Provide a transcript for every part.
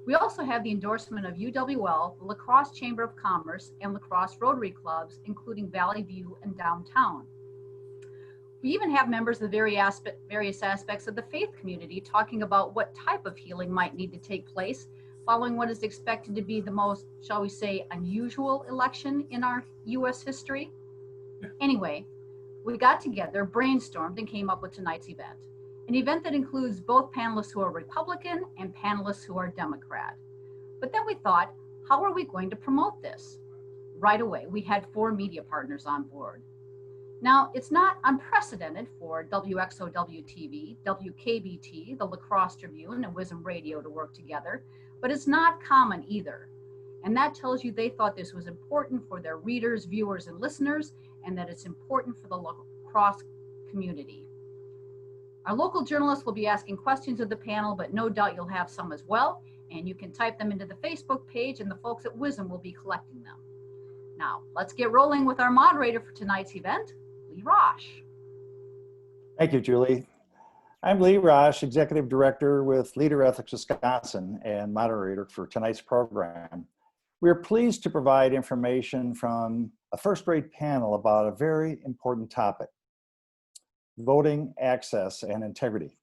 We also have the endorsement of UWL, the La Crosse Chamber of Commerce, and La Crosse Rotary Clubs, including Valley View and Downtown. We even have members of the various aspects of the faith community talking about what type of healing might need to take place following what is expected to be the most, shall we say, unusual election in our US history. Anyway, we got together, brainstormed, and came up with tonight's event. An event that includes both panelists who are Republican and panelists who are Democrat. But then we thought, how are we going to promote this? Right away, we had 4 media partners on board. Now, it's not unprecedented for WXOW-TV, WKBT, the La Crosse Tribune, and Wisdom Radio to work together, but it's not common either. And that tells you they thought this was important for their readers, viewers, and listeners, and that it's important for the La Crosse community. Our local journalists will be asking questions of the panel, but no doubt you'll have some as well, and you can type them into the Facebook page, and the folks at Wisdom will be collecting them. Now, let's get rolling with our moderator for tonight's event, Lee Rosh. Thank you, Julie. I'm Lee Rosh, Executive Director with Leader Ethics Wisconsin and moderator for tonight's program. We are pleased to provide information from a first-rate panel about a very important topic: voting access and integrity.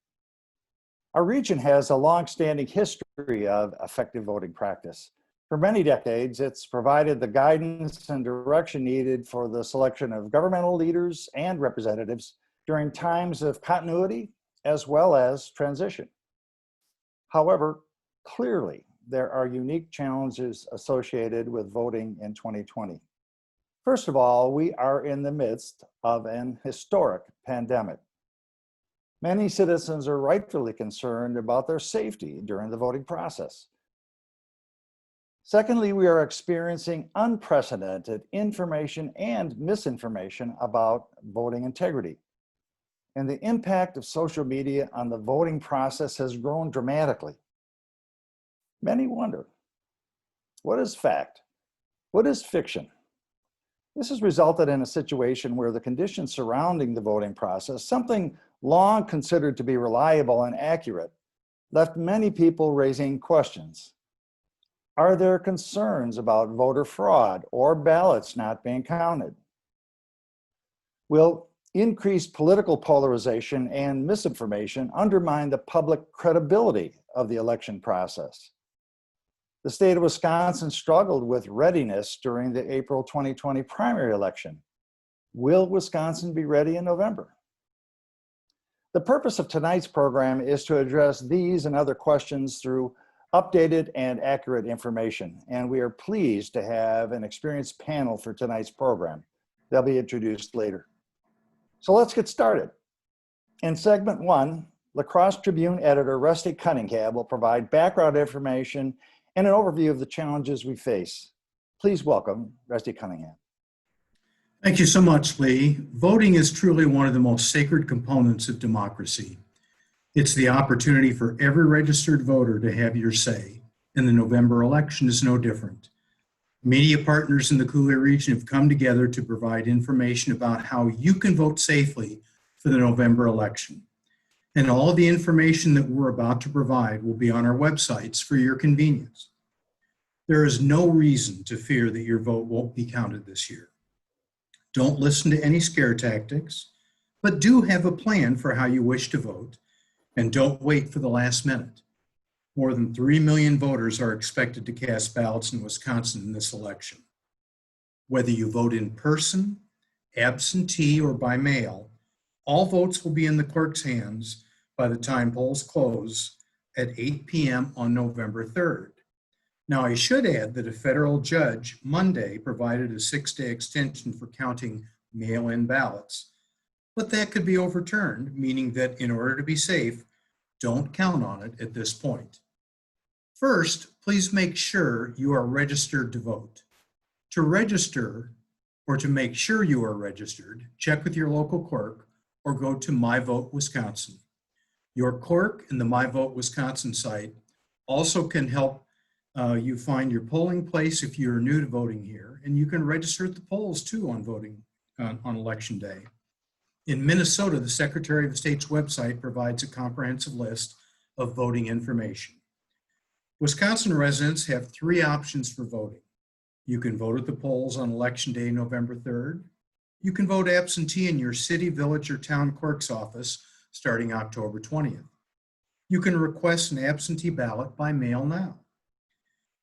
Our region has a long-standing history of effective voting practice. For many decades, it's provided the guidance and direction needed for the selection of governmental leaders and representatives during times of continuity as well as transition. However, clearly, there are unique challenges associated with voting in 2020. First of all, we are in the midst of an historic pandemic. Many citizens are rightfully concerned about their safety during the voting process. Secondly, we are experiencing unprecedented information and misinformation about voting integrity. And the impact of social media on the voting process has grown dramatically. Many wonder, what is fact? What is fiction? This has resulted in a situation where the conditions surrounding the voting process, something long considered to be reliable and accurate, left many people raising questions. Are there concerns about voter fraud or ballots not being counted? Will increased political polarization and misinformation undermine the public credibility of the election process? The state of Wisconsin struggled with readiness during the April 2020 primary election. Will Wisconsin be ready in November? The purpose of tonight's program is to address these and other questions through updated and accurate information, and we are pleased to have an experienced panel for tonight's program. They'll be introduced later. So let's get started. In segment 1, La Crosse Tribune editor Rusty Cunningham will provide background information and an overview of the challenges we face. Please welcome Rusty Cunningham. Thank you so much, Lee. Voting is truly one of the most sacred components of democracy. It's the opportunity for every registered voter to have your say, and the November election is no different. Media partners in the Coulee region have come together to provide information about how you can vote safely for the November election. And all of the information that we're about to provide will be on our websites for your convenience. There is no reason to fear that your vote won't be counted this year. Don't listen to any scare tactics, but do have a plan for how you wish to vote, and don't wait for the last minute. More than 3 million voters are expected to cast ballots in Wisconsin in this election. Whether you vote in person, absentee, or by mail, all votes will be in the clerk's hands by the time polls close at 8 p.m. on November 3rd. Now, I should add that a federal judge Monday provided a 6-day extension for counting mail-in ballots, but that could be overturned, meaning that in order to be safe, don't count on it at this point. First, please make sure you are registered to vote. To register, or to make sure you are registered, check with your local clerk or go to My Vote Wisconsin. Your clerk and the My Vote Wisconsin site also can help you find your polling place if you're new to voting here, and you can register at the polls too on voting on election day. In Minnesota, the Secretary of State's website provides a comprehensive list of voting information. Wisconsin residents have three options for voting. You can vote at the polls on Election Day, November 3rd. You can vote absentee in your city, village, or town clerk's office starting October 20th. You can request an absentee ballot by mail now.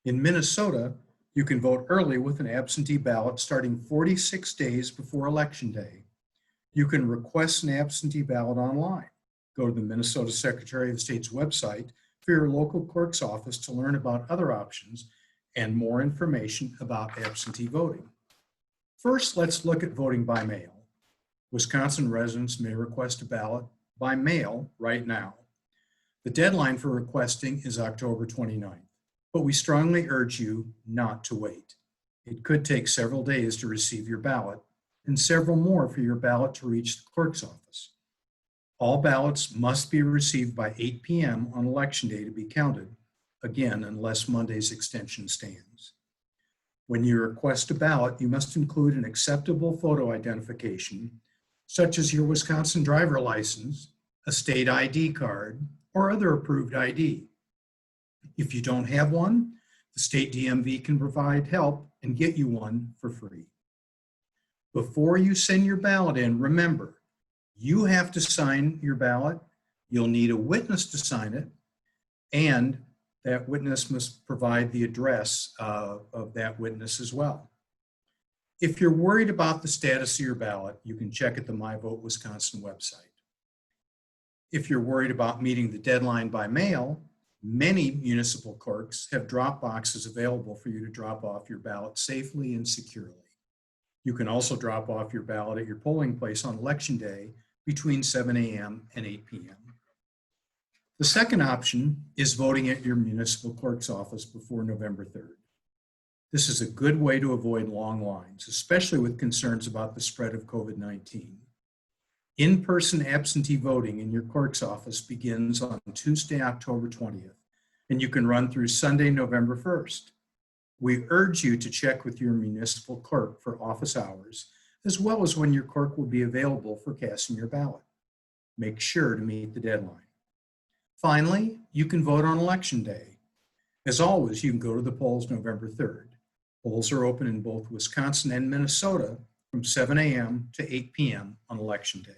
In Minnesota, you can vote early with an absentee ballot starting 46 days before Election Day. You can request an absentee ballot online. Go to the Minnesota Secretary of State's website for your local clerk's office to learn about other options and more information about absentee voting. First, let's look at voting by mail. Wisconsin residents may request a ballot by mail right now. The deadline for requesting is October 29th, but we strongly urge you not to wait. It could take several days to receive your ballot and several more for your ballot to reach the clerk's office. All ballots must be received by 8 p.m. on Election Day to be counted, again, unless Monday's extension stands. When you request a ballot, you must include an acceptable photo identification, such as your Wisconsin driver license, a state ID card, or other approved ID. If you don't have one, the state DMV can provide help and get you one for free. Before you send your ballot in, remember, you have to sign your ballot, you'll need a witness to sign it, and that witness must provide the address of that witness as well. If you're worried about the status of your ballot, you can check at the My Vote Wisconsin website. If you're worried about meeting the deadline by mail, many municipal clerks have drop boxes available for you to drop off your ballot safely and securely. You can also drop off your ballot at your polling place on Election Day between 7 a.m. and 8 p.m. The second option is voting at your municipal clerk's office before November 3rd. This is a good way to avoid long lines, especially with concerns about the spread of COVID-19. In-person absentee voting in your clerk's office begins on Tuesday, October 20th, and you can run through Sunday, November 1st. We urge you to check with your municipal clerk for office hours, as well as when your clerk will be available for casting your ballot. Make sure to meet the deadline. Finally, you can vote on Election Day. As always, you can go to the polls November 3rd. Polls are open in both Wisconsin and Minnesota from 7 a.m. to 8 p.m. on Election Day.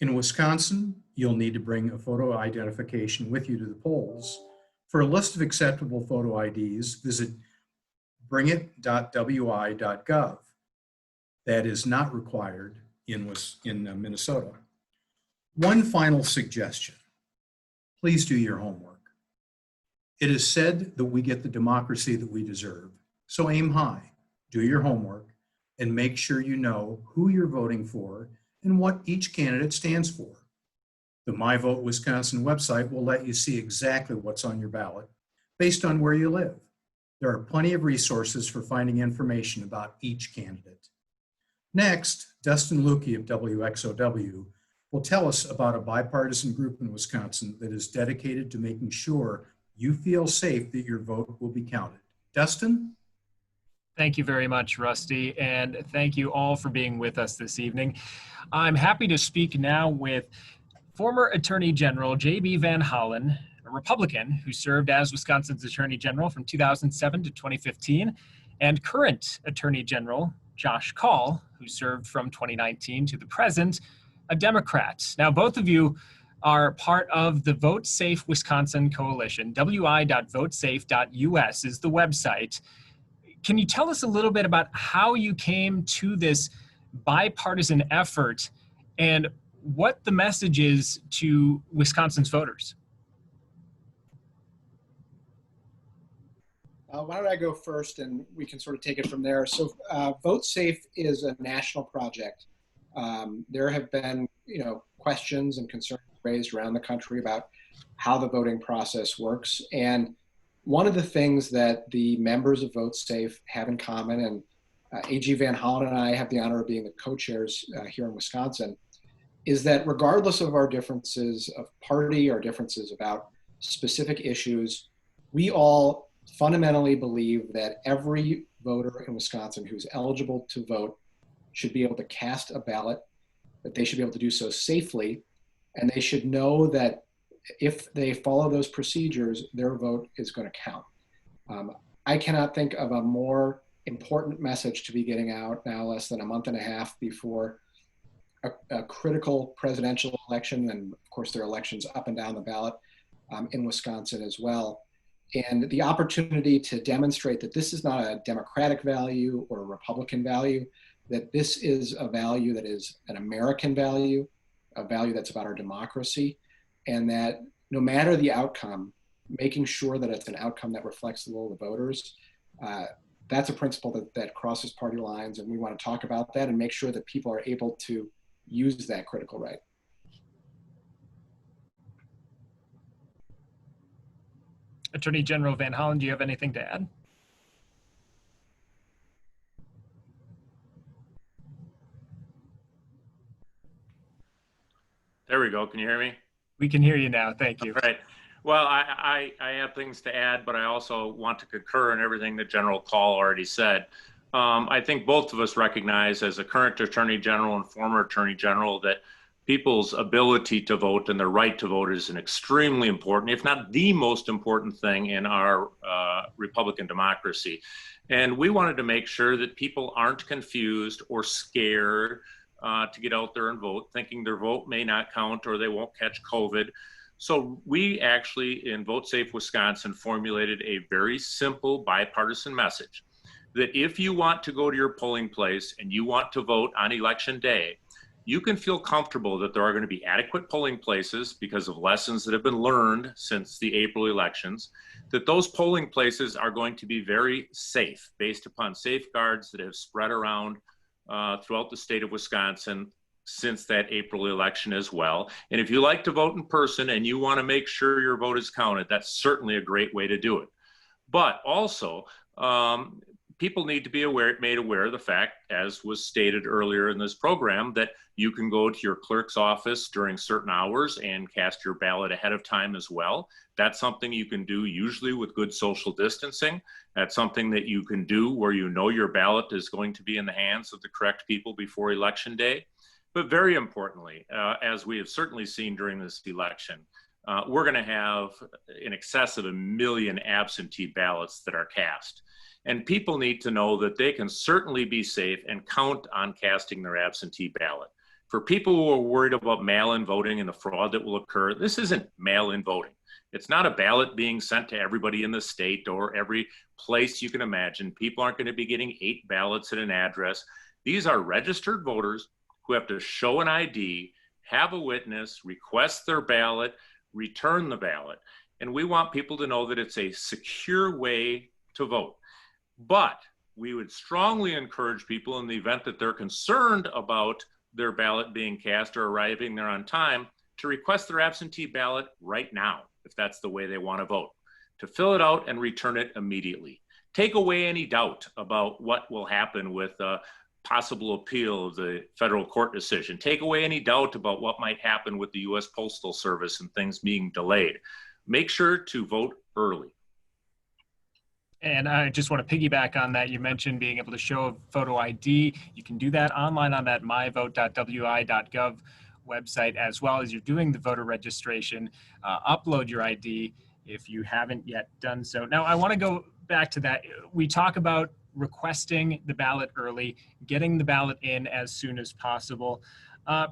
In Wisconsin, you'll need to bring a photo identification with you to the polls. For a list of acceptable photo IDs, visit bringit.wi.gov. That is not required in Minnesota. One final suggestion. Please do your homework. It is said that we get the democracy that we deserve. So aim high, do your homework, and make sure you know who you're voting for and what each candidate stands for. The My Vote Wisconsin website will let you see exactly what's on your ballot based on where you live. There are plenty of resources for finding information about each candidate. Next, Dustin Lukey of WXOW will tell us about a bipartisan group in Wisconsin that is dedicated to making sure you feel safe that your vote will be counted. Dustin? Thank you very much, Rusty, and thank you all for being with us this evening. I'm happy to speak now with former Attorney General J.B. Van Hollen, a Republican who served as Wisconsin's Attorney General from 2007 to 2015, and current Attorney General Josh Kaul, who served from 2019 to the present, a Democrat. Now, both of you are part of the Vote Safe Wisconsin Coalition. wi.votesafe.us is the website. Can you tell us a little bit about how you came to this bipartisan effort and what the message is to Wisconsin's voters? Why don't I go first and we can sort of take it from there. So Vote Safe is a national project. There have been, questions and concerns raised around the country about how the voting process works. And one of the things that the members of Vote Safe have in common, and A.G. Van Hollen and I have the honor of being the co-chairs here in Wisconsin, is that regardless of our differences of party or differences about specific issues, we all fundamentally believe that every voter in Wisconsin who's eligible to vote should be able to cast a ballot, that they should be able to do so safely, and they should know that if they follow those procedures, their vote is going to count. I cannot think of a more important message to be getting out now, less than a month and a half before a critical presidential election, and of course there are elections up and down the ballot in Wisconsin as well. And the opportunity to demonstrate that this is not a Democratic value or a Republican value, that this is a value that is an American value, a value that's about our democracy, and that no matter the outcome, making sure that it's an outcome that reflects the will of the voters, that's a principle that crosses party lines, and we want to talk about that and make sure that people are able to use that critical right. Attorney General Van Hollen, do you have anything to add? There we go. Can you hear me? We can hear you now. Thank you. All right. Well, I have things to add, but I also want to concur in everything that General Kaul already said. I think both of us recognize, as a current Attorney General and former Attorney General, that people's ability to vote and their right to vote is an extremely important, if not the most important thing in our Republican democracy. And we wanted to make sure that people aren't confused or scared to get out there and vote, thinking their vote may not count or they won't catch COVID. So we actually, in Vote Safe Wisconsin, formulated a very simple bipartisan message that if you want to go to your polling place and you want to vote on election day, you can feel comfortable that there are going to be adequate polling places because of lessons that have been learned since the April elections, that those polling places are going to be very safe based upon safeguards that have spread around throughout the state of Wisconsin since that April election as well. And if you like to vote in person and you want to make sure your vote is counted, that's certainly a great way to do it. But also, people need to be made aware of the fact, as was stated earlier in this program, that you can go to your clerk's office during certain hours and cast your ballot ahead of time as well. That's something you can do usually with good social distancing. That's something that you can do where you know your ballot is going to be in the hands of the correct people before Election Day. But very importantly, as we have certainly seen during this election, we're going to have in excess of 1 million absentee ballots that are cast. And people need to know that they can certainly be safe and count on casting their absentee ballot. For people who are worried about mail-in voting and the fraud that will occur, this isn't mail-in voting. It's not a ballot being sent to everybody in the state or every place you can imagine. People aren't going to be getting 8 ballots at an address. These are registered voters who have to show an ID, have a witness, request their ballot, return the ballot. And we want people to know that it's a secure way to vote. But we would strongly encourage people, in the event that they're concerned about their ballot being cast or arriving there on time, to request their absentee ballot right now, if that's the way they want to vote, to fill it out and return it immediately. Take away any doubt about what will happen with a possible appeal of the federal court decision. Take away any doubt about what might happen with the U.S. Postal Service and things being delayed. Make sure to vote early. And I just want to piggyback on that. You mentioned being able to show a photo ID. You can do that online on that myvote.wi.gov website, as well as you're doing the voter registration. Upload your ID if you haven't yet done so. Now, I want to go back to that. We talk about requesting the ballot early, getting the ballot in as soon as possible.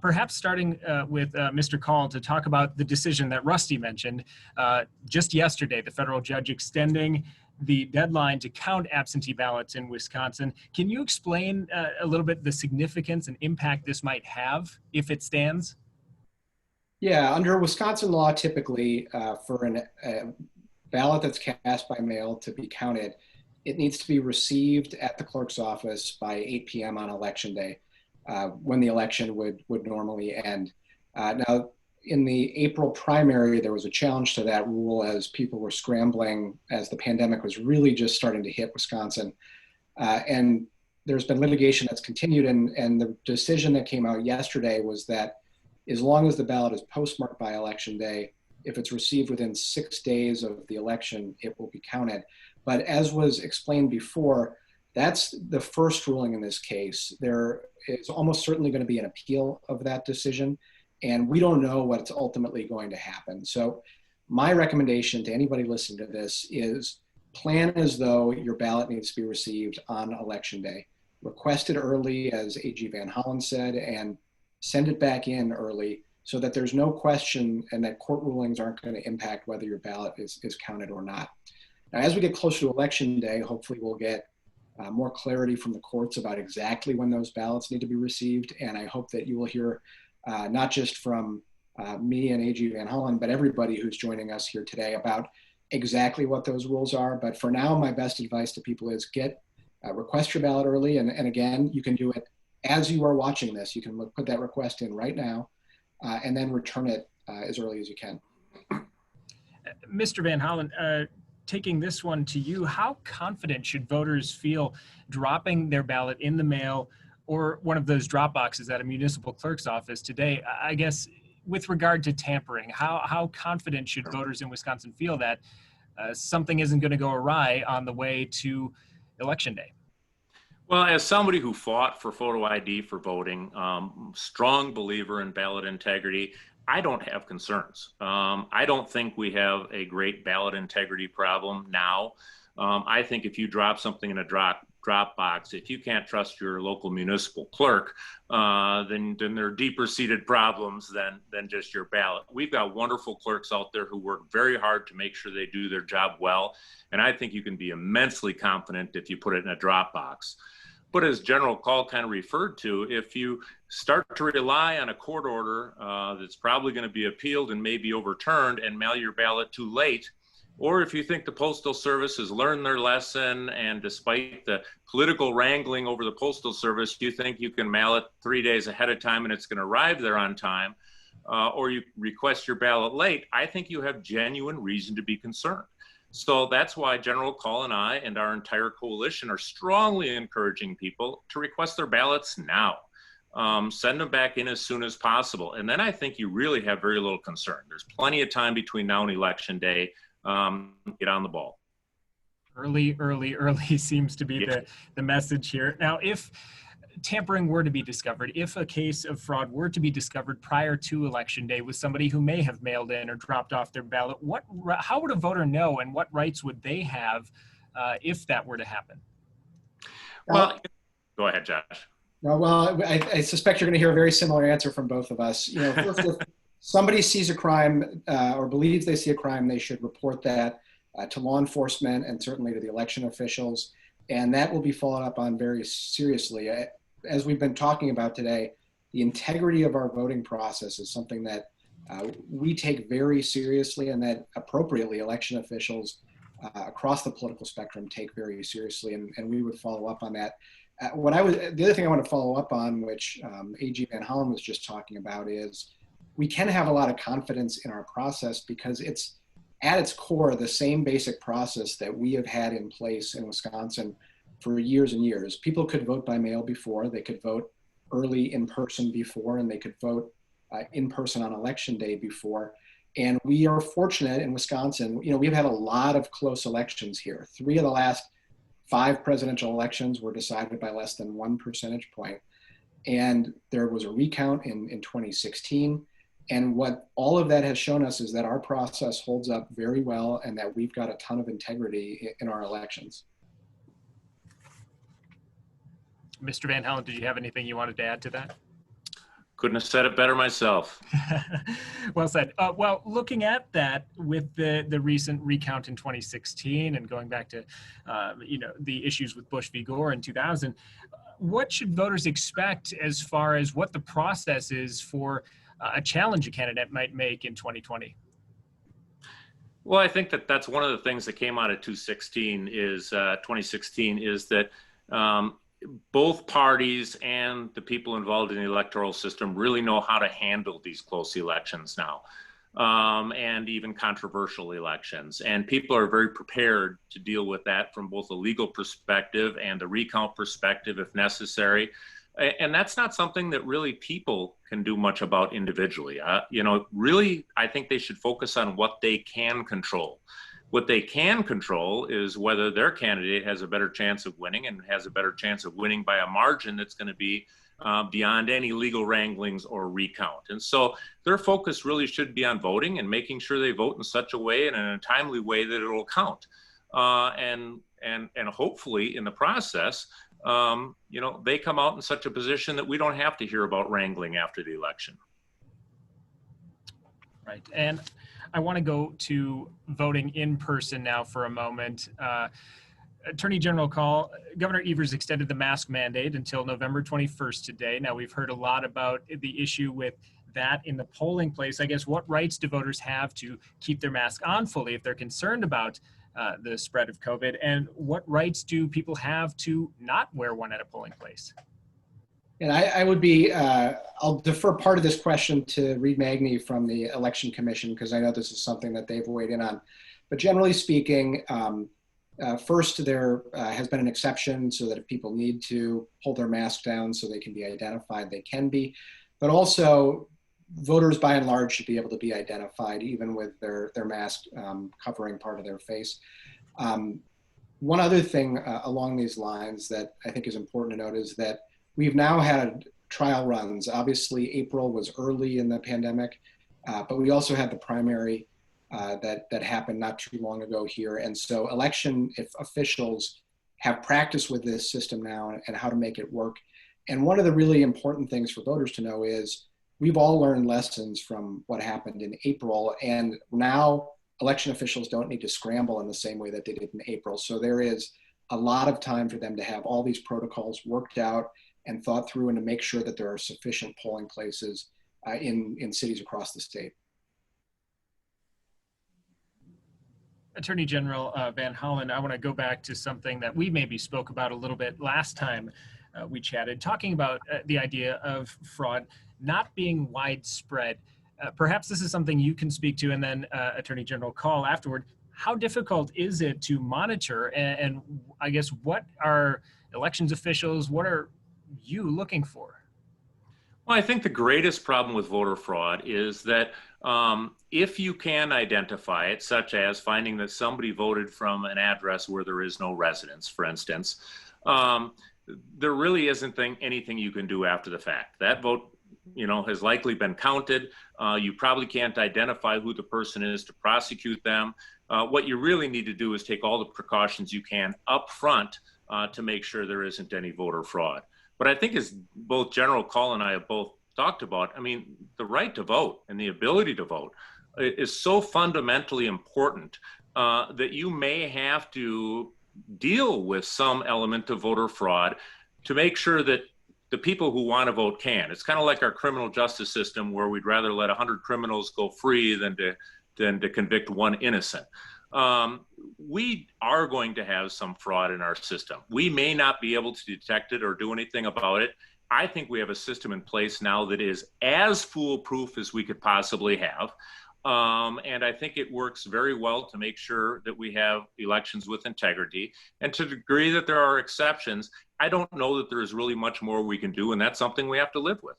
Perhaps starting with Mr. Kaul to talk about the decision that Rusty mentioned just yesterday, the federal judge extending the deadline to count absentee ballots in Wisconsin. Can you explain a little bit the significance and impact this might have if it stands? Yeah, under Wisconsin law, typically for a ballot that's cast by mail to be counted, it needs to be received at the clerk's office by 8 p.m. on election day, when the election would normally end. Now, in the April primary, there was a challenge to that rule as people were scrambling as the pandemic was really just starting to hit Wisconsin. And there's been litigation that's continued, and the decision that came out yesterday was that as long as the ballot is postmarked by election day, if it's received within 6 days of the election, it will be counted. But as was explained before, that's the first ruling in this case. There is almost certainly going to be an appeal of that decision. and we don't know what's ultimately going to happen. So my recommendation to anybody listening to this is plan as though your ballot needs to be received on election day. Request it early, as AG Van Hollen said, and send it back in early so that there's no question and that court rulings aren't going to impact whether your ballot is counted or not. Now, as we get closer to election day, hopefully we'll get more clarity from the courts about exactly when those ballots need to be received. And I hope that you will hear not just from me and AG Van Hollen, but everybody who's joining us here today about exactly what those rules are. But for now, my best advice to people is request your ballot early. And again, you can do it as you are watching this. You can put that request in right now and then return it as early as you can. Mr. Van Hollen, taking this one to you, how confident should voters feel dropping their ballot in the mail or one of those drop boxes at a municipal clerk's office today? I guess with regard to tampering, how confident should voters in Wisconsin feel that something isn't going to go awry on the way to Election Day? Well, as somebody who fought for photo ID for voting, strong believer in ballot integrity, I don't have concerns. I don't think we have a great ballot integrity problem now. I think if you drop something in a drop box, if you can't trust your local municipal clerk, then there are deeper seated problems than just your ballot. We've got wonderful clerks out there who work very hard to make sure they do their job well. And I think you can be immensely confident if you put it in a drop box. But as General Kaul kind of referred to, if you start to rely on a court order that's probably going to be appealed and maybe overturned and mail your ballot too late, or if you think the Postal Service has learned their lesson and despite the political wrangling over the Postal Service, you think you can mail it 3 days ahead of time and it's going to arrive there on time, or you request your ballot late, I think you have genuine reason to be concerned. So that's why General Kaul and I and our entire coalition are strongly encouraging people to request their ballots now. Send them back in as soon as possible. And then I think you really have very little concern. There's plenty of time between now and Election Day. Get on the ball. Early seems to be the message here. Now, if tampering were to be discovered, if a case of fraud were to be discovered prior to Election Day with somebody who may have mailed in or dropped off their ballot, how would a voter know and what rights would they have if that were to happen? Well, go ahead, Josh. Well, I suspect you're going to hear a very similar answer from both of us. You know, first, if somebody sees a crime or believes they see a crime, they should report that to law enforcement and certainly to the election officials, and that will be followed up on very seriously. As we've been talking about today, the integrity of our voting process is something that we take very seriously and that appropriately election officials across the political spectrum take very seriously, and we would follow up on that. The other thing I want to follow up on, which AG Van Hollen was just talking about, is we can have a lot of confidence in our process because it's at its core the same basic process that we have had in place in Wisconsin for years and years. People could vote by mail before, they could vote early in person before, and they could vote in person on Election Day before. And we are fortunate in Wisconsin, you know, we've had a lot of close elections here. 3 of the last 5 presidential elections were decided by less than 1 percentage point. And there was a recount in 2016. And what all of that has shown us is that our process holds up very well and that we've got a ton of integrity in our elections. Mr. Van Hollen, did you have anything you wanted to add to that? Couldn't have said it better myself. Well said. Well, looking at that with the recent recount in 2016 and going back to, the issues with Bush v. Gore in 2000, what should voters expect as far as what the process is for a challenge a candidate might make in 2020? Well, I think that's one of the things that came out of 2016 is that both parties and the people involved in the electoral system really know how to handle these close elections now, and even controversial elections. And people are very prepared to deal with that from both a legal perspective and a recount perspective if necessary. And that's not something that really people can do much about individually. Really, I think they should focus on what they can control. What they can control is whether their candidate has a better chance of winning and has a better chance of winning by a margin that's going to be beyond any legal wranglings or recount. And so their focus really should be on voting and making sure they vote in such a way and in a timely way that it will count. And hopefully in the process, they come out in such a position that we don't have to hear about wrangling after the election. Right. And I want to go to voting in person now for a moment. Attorney General Kaul, Governor Evers extended the mask mandate until November 21st today. Now, we've heard a lot about the issue with that in the polling place. I guess, what rights do voters have to keep their mask on fully if they're concerned about the spread of COVID? And what rights do people have to not wear one at a polling place? And I would be, I'll defer part of this question to Reid Magney from the Election Commission, because I know this is something that they've weighed in on. But generally speaking, first, there has been an exception so that if people need to hold their mask down so they can be identified, they can be. But also, voters by and large should be able to be identified even with their mask covering part of their face. One other thing along these lines that I think is important to note is that we've now had trial runs. Obviously, April was early in the pandemic, but we also had the primary that happened not too long ago here. And so election officials have practiced with this system now and how to make it work. And one of the really important things for voters to know is we've all learned lessons from what happened in April, and now election officials don't need to scramble in the same way that they did in April. So there is a lot of time for them to have all these protocols worked out and thought through, and to make sure that there are sufficient polling places in cities across the state. Attorney General Van Hollen, I want to go back to something that we maybe spoke about a little bit last time we chatted, talking about the idea of fraud not being widespread. Perhaps this is something you can speak to, and then Attorney General Kaul afterward. How difficult is it to monitor, and I guess what are elections officials, what are you looking for? Well, I think the greatest problem with voter fraud is that if you can identify it, such as finding that somebody voted from an address where there is no residence, for instance, there really isn't anything you can do after the fact. That vote, has likely been counted. You probably can't identify who the person is to prosecute them. What you really need to do is take all the precautions you can up front to make sure there isn't any voter fraud. But I think, as both General Kaul and I have both talked about, the right to vote and the ability to vote is so fundamentally important that you may have to deal with some element of voter fraud to make sure that the people who want to vote can. It's kind of like our criminal justice system, where we'd rather let 100 criminals go free than to convict one innocent. We are going to have some fraud in our system. We may not be able to detect it or do anything about it. I think we have a system in place now that is as foolproof as we could possibly have. And I think it works very well to make sure that we have elections with integrity. And to the degree that there are exceptions, I don't know that there's really much more we can do, and that's something we have to live with.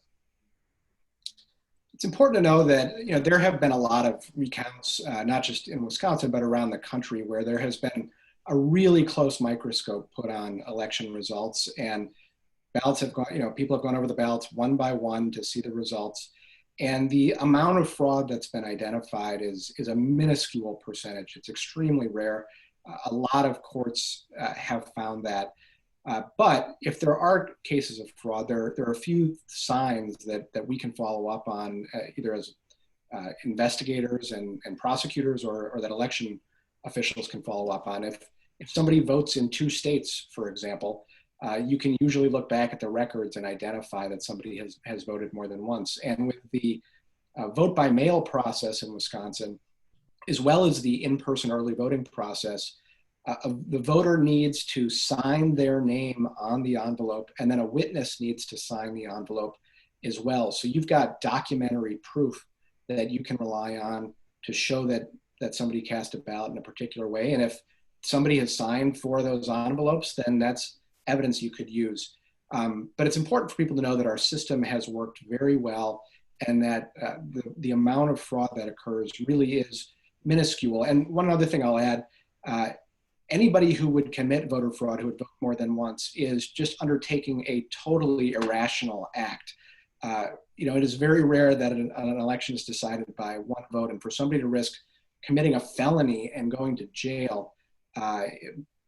It's important to know that there have been a lot of recounts, not just in Wisconsin, but around the country, where there has been a really close microscope put on election results, and ballots have gone, people have gone over the ballots one by one to see the results. And the amount of fraud that's been identified is a minuscule percentage. It's extremely rare. A lot of courts have found that. But if there are cases of fraud, there are a few signs that we can follow up on, either as investigators and prosecutors, or that election officials can follow up on. If somebody votes in 2 states, for example, you can usually look back at the records and identify that somebody has voted more than once. And with the vote by mail process in Wisconsin, as well as the in-person early voting process, the voter needs to sign their name on the envelope, and then a witness needs to sign the envelope as well. So you've got documentary proof that you can rely on to show that somebody cast a ballot in a particular way. And if somebody has signed for those envelopes, then that's evidence you could use. But it's important for people to know that our system has worked very well, and that the amount of fraud that occurs really is minuscule. And one other thing I'll add, anybody who would commit voter fraud, who would vote more than once, is just undertaking a totally irrational act. It is very rare that an election is decided by one vote, and for somebody to risk committing a felony and going to jail,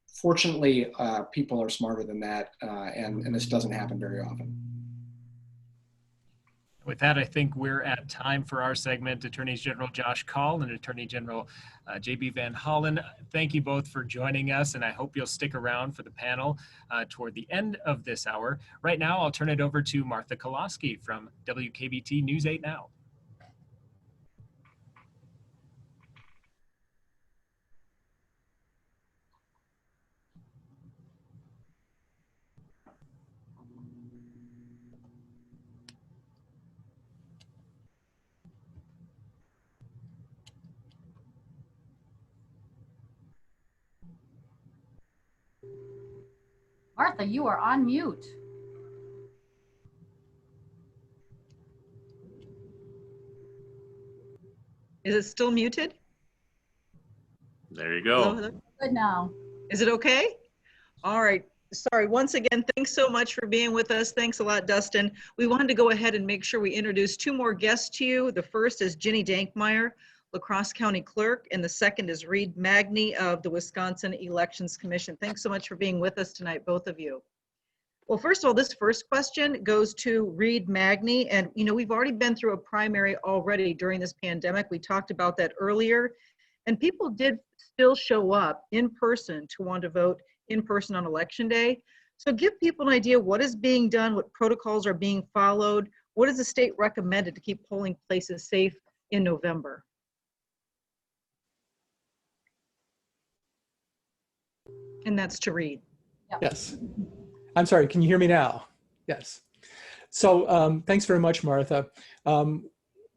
fortunately, people are smarter than that, and this doesn't happen very often. With that, I think we're at time for our segment. Attorney General Josh Kaul and Attorney General J.B. Van Hollen, thank you both for joining us, and I hope you'll stick around for the panel toward the end of this hour. Right now, I'll turn it over to Martha Koloski from WKBT News 8 Now. Martha, you are on mute. Is it still muted? There you go. Hello, hello? Good now. Is it okay? All right. Sorry, once again, thanks so much for being with us. Thanks a lot, Dustin. We wanted to go ahead and make sure we introduce two more guests to you. The first is Ginny Dankmeyer, Crosse County Clerk, and the second is Reid Magney of the Wisconsin Elections Commission. Thanks so much for being with us tonight, both of you. Well, first of all, this first question goes to Reid Magney. And, we've already been through a primary already during this pandemic. We talked about that earlier. And people did still show up in person to want to vote in person on Election Day. So give people an idea what is being done, what protocols are being followed. What is the state recommended to keep polling places safe in November? And that's to Reid. Yep. Yes. I'm sorry, can you hear me now? Yes. So thanks very much, Martha.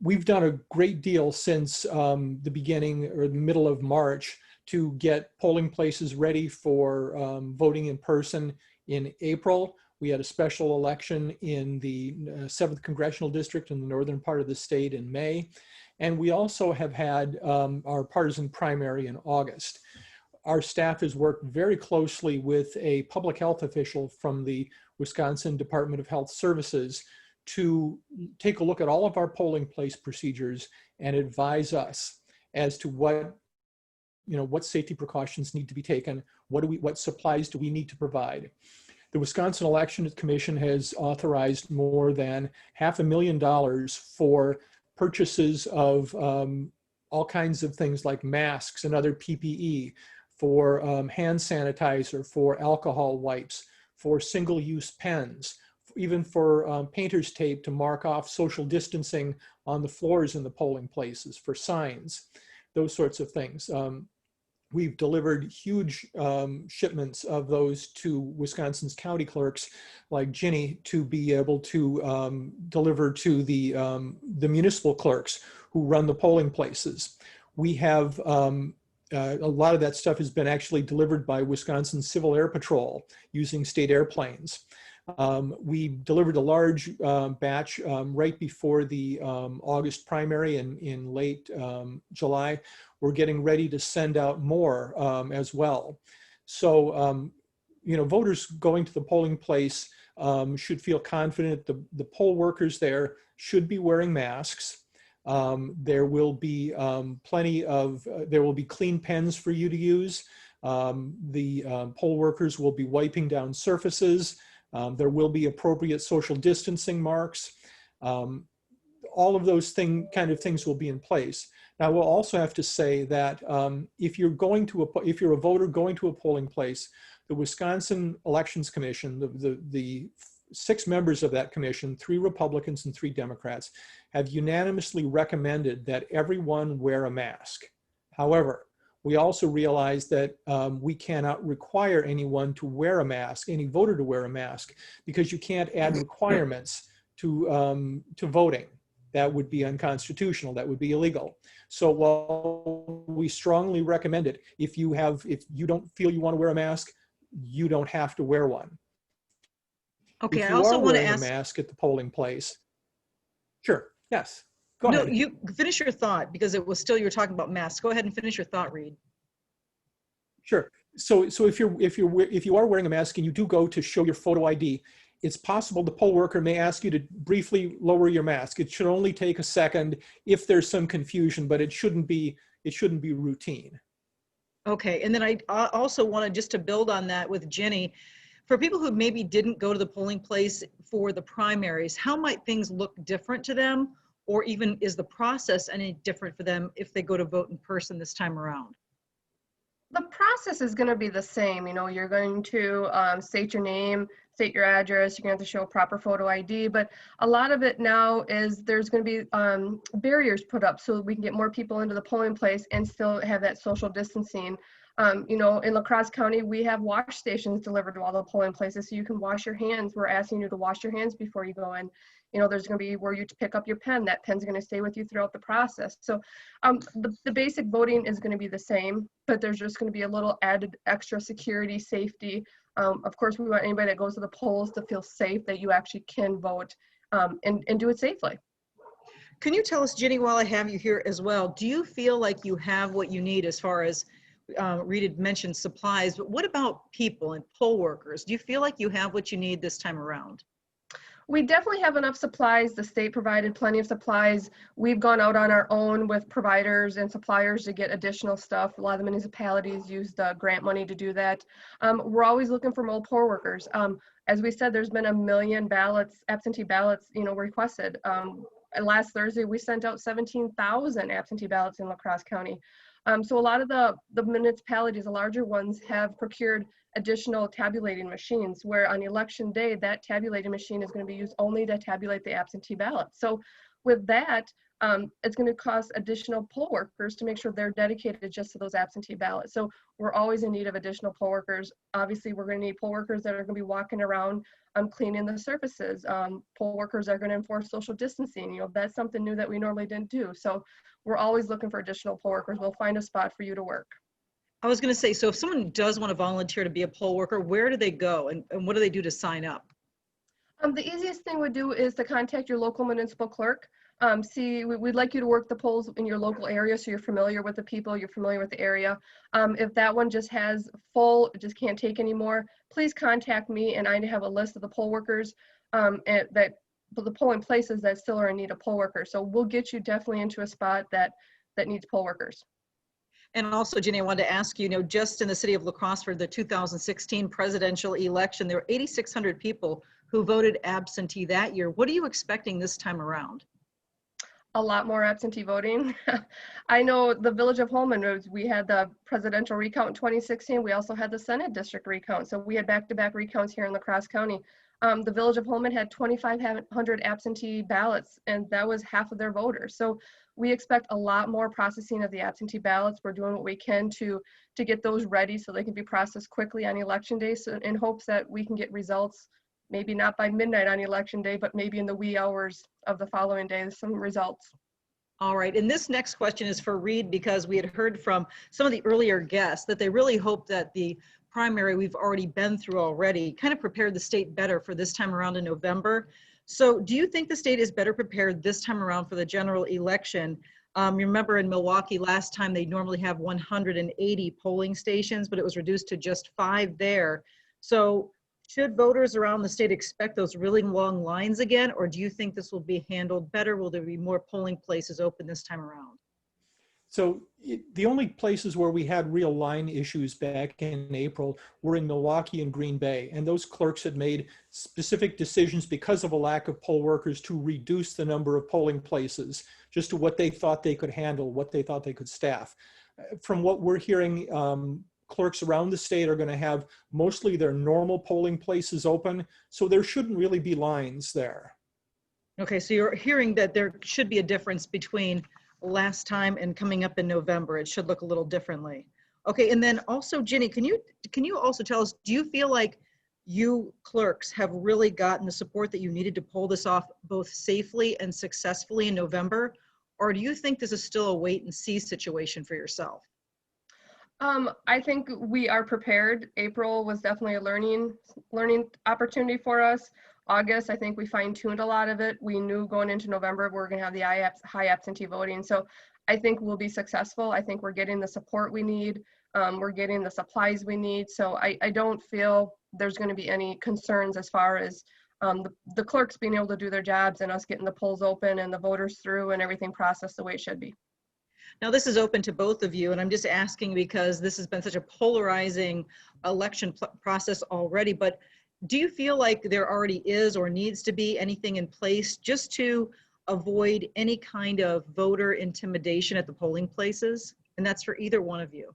We've done a great deal since the beginning or the middle of March to get polling places ready for voting in person in April. We had a special election in the 7th Congressional District in the northern part of the state in May. And we also have had our partisan primary in August. Our staff has worked very closely with a public health official from the Wisconsin Department of Health Services to take a look at all of our polling place procedures and advise us as to what safety precautions need to be taken, what supplies do we need to provide. The Wisconsin Elections Commission has authorized more than $500,000 for purchases of all kinds of things like masks and other PPE, for hand sanitizer, for alcohol wipes, for single-use pens, even for painter's tape to mark off social distancing on the floors in the polling places, for signs, those sorts of things. We've delivered huge shipments of those to Wisconsin's county clerks like Ginny to be able to deliver to the municipal clerks who run the polling places. We have a lot of that stuff has been actually delivered by Wisconsin Civil Air Patrol using state airplanes. We delivered a large batch right before the August primary in late July. We're getting ready to send out more as well. So, voters going to the polling place should feel confident. The poll workers there should be wearing masks. There will be there will be clean pens for you to use. The poll workers will be wiping down surfaces. There will be appropriate social distancing marks. All of those kind of things will be in place. Now, we'll also have to say that if you're a voter going to a polling place, the Wisconsin Elections Commission, the 6 members of that commission, 3 Republicans and 3 Democrats, have unanimously recommended that everyone wear a mask. However, we also realize that we cannot require anyone to wear a mask, any voter to wear a mask, because you can't add requirements to voting. That would be unconstitutional. That would be illegal. So while we strongly recommend it, if you don't feel you want to wear a mask, you don't have to wear one. Okay, if I you also are want to wearing ask. a mask at the polling place. Sure. Yes. Go ahead. No, you finish your thought because it was still you were talking about masks. Go ahead and finish your thought, Reid. Sure. So if you are wearing a mask and you do go to show your photo ID, it's possible the poll worker may ask you to briefly lower your mask. It should only take a second if there's some confusion, but it shouldn't be routine. Okay, and then I also wanted just to build on that with Ginny. For people who maybe didn't go to the polling place for the primaries, how might things look different to them? Or even is the process any different for them if they go to vote in person this time around? The process is going to be the same. You know, you're going to state your name, state your address, you're going to have to show a proper photo ID, but a lot of it now is there's going to be barriers put up so we can get more people into the polling place and still have that social distancing. You know, in La Crosse County, we have wash stations delivered to all the polling places so you can wash your hands. We're asking you to wash your hands before you go in. You know, there's going to be where you pick up your pen. That pen's going to stay with you throughout the process. So the basic voting is going to be the same, but there's just going to be a little added extra security, safety. Of course, we want anybody that goes to the polls to feel safe that you actually can vote and do it safely. Can you tell us, Ginny, while I have you here as well, do you feel like you have what you need as far as Reid had mentioned supplies, but what about people and poll workers? Do you feel like you have what you need this time around? We definitely have enough supplies. The state provided plenty of supplies. We've gone out on our own with providers and suppliers to get additional stuff. A lot of the municipalities used grant money to do that. We're always looking for more poll workers. As we said, there's been 1 million ballots, absentee ballots, you know, requested. Last Thursday, we sent out 17,000 absentee ballots in La Crosse County. So a lot of the municipalities, the larger ones, have procured additional tabulating machines where on election day, that tabulating machine is going to be used only to tabulate the absentee ballots. So with that, it's going to cost additional poll workers to make sure they're dedicated just to those absentee ballots. So we're always in need of additional poll workers. Obviously, we're going to need poll workers that are going to be walking around cleaning the surfaces. Poll workers are going to enforce social distancing. You know, that's something new that we normally didn't do. So we're always looking for additional poll workers. We'll find a spot for you to work. I was going to say, so if someone does want to volunteer to be a poll worker, where do they go and what do they do to sign up? The easiest thing we do is to contact your local municipal clerk. We'd like you to work the polls in your local area so you're familiar with the people, you're familiar with the area. If that one just has full, just can't take anymore, please contact me and I have a list of the poll workers the polling places that still are in need of poll workers. So we'll get you definitely into a spot that needs poll workers. And also, Ginny, I wanted to ask you, just in the city of La Crosse for the 2016 presidential election, there were 8,600 people who voted absentee that year. What are you expecting this time around? A lot more absentee voting. I know the village of Hollen, we had the presidential recount in 2016. We also had the Senate district recount. So we had back-to-back recounts here in La Crosse County. The village of Hollen had 2,500 absentee ballots, and that was half of their voters. So we expect a lot more processing of the absentee ballots. We're doing what we can to get those ready so they can be processed quickly on election day, so in hopes that we can get results, maybe not by midnight on election day, but maybe in the wee hours of the following day, some results. All right, and this next question is for Reid, because we had heard from some of the earlier guests that they really hope that the primary we've already been through already kind of prepared the state better for this time around in November. So do you think the state is better prepared this time around for the general election? You remember in Milwaukee last time they normally have 180 polling stations, but it was reduced to just 5 there. So should voters around the state expect those really long lines again, or do you think this will be handled better? Will there be more polling places open this time around? So the only places where we had real line issues back in April were in Milwaukee and Green Bay. And those clerks had made specific decisions because of a lack of poll workers to reduce the number of polling places just to what they thought they could handle, what they thought they could staff. From what we're hearing, clerks around the state are going to have mostly their normal polling places open. So there shouldn't really be lines there. Okay, so you're hearing that there should be a difference between last time and coming up in November. It should look a little differently. Okay, and then also, Ginny, can you also tell us, do you feel like you clerks have really gotten the support that you needed to pull this off both safely and successfully in November? Or do you think this is still a wait and see situation for yourself? I think we are prepared. April was definitely a learning opportunity for us. August, I think we fine-tuned a lot of it. We knew going into November we're going to have the high absentee voting. So I think we'll be successful. I think we're getting the support we need. We're getting the supplies we need. So I don't feel there's going to be any concerns as far as the clerks being able to do their jobs and us getting the polls open and the voters through and everything processed the way it should be. Now, this is open to both of you, and I'm just asking because this has been such a polarizing election process already, but do you feel like there already is or needs to be anything in place just to avoid any kind of voter intimidation at the polling places? And that's for either one of you.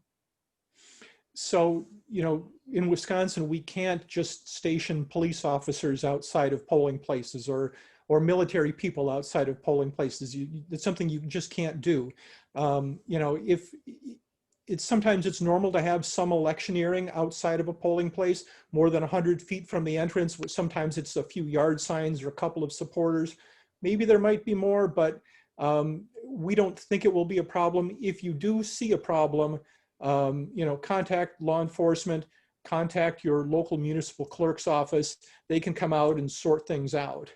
So, you know, in Wisconsin, we can't just station police officers outside of polling places or military people outside of polling places. It's something you just can't do. You know, if sometimes it's normal to have some electioneering outside of a polling place, more than 100 feet from the entrance. Sometimes it's a few yard signs or a couple of supporters. Maybe there might be more, but we don't think it will be a problem. If you do see a problem, you know, contact law enforcement, contact your local municipal clerk's office. They can come out and sort things out.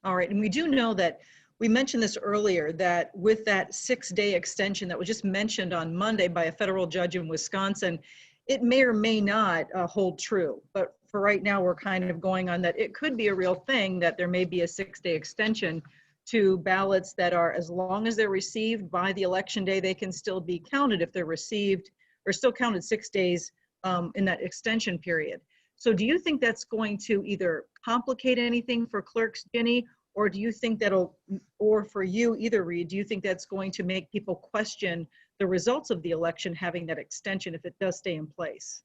All right, and we do know that, we mentioned this earlier, that with that 6-day extension that was just mentioned on Monday by a federal judge in Wisconsin, it may or may not hold true. But for right now, we're kind of going on that it could be a real thing, that there may be a 6-day extension to ballots that are, as long as they're received by the election day, they can still be counted if they're received, or still counted 6 days in that extension period. So do you think that's going to either complicate anything for clerks, Ginny, or do you think that'll, or for you either, Reid, do you think that's going to make people question the results of the election having that extension if it does stay in place?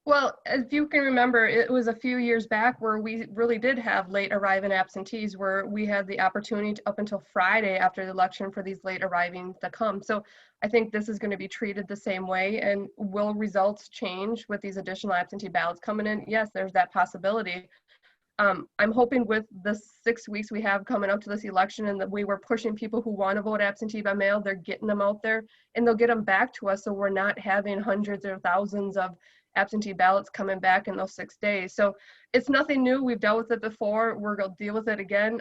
Well, if you can remember, it was a few years back where we really did have late arriving absentees, where we had the opportunity to, up until Friday after the election, for these late arriving to come. So I think this is going to be treated the same way. And will results change with these additional absentee ballots coming in? Yes, there's that possibility. I'm hoping with the 6 weeks we have coming up to this election, and that we were pushing people who want to vote absentee by mail, they're getting them out there and they'll get them back to us, so we're not having hundreds or thousands of absentee ballots coming back in those 6 days. So it's nothing new. We've dealt with it before. We're going to deal with it again.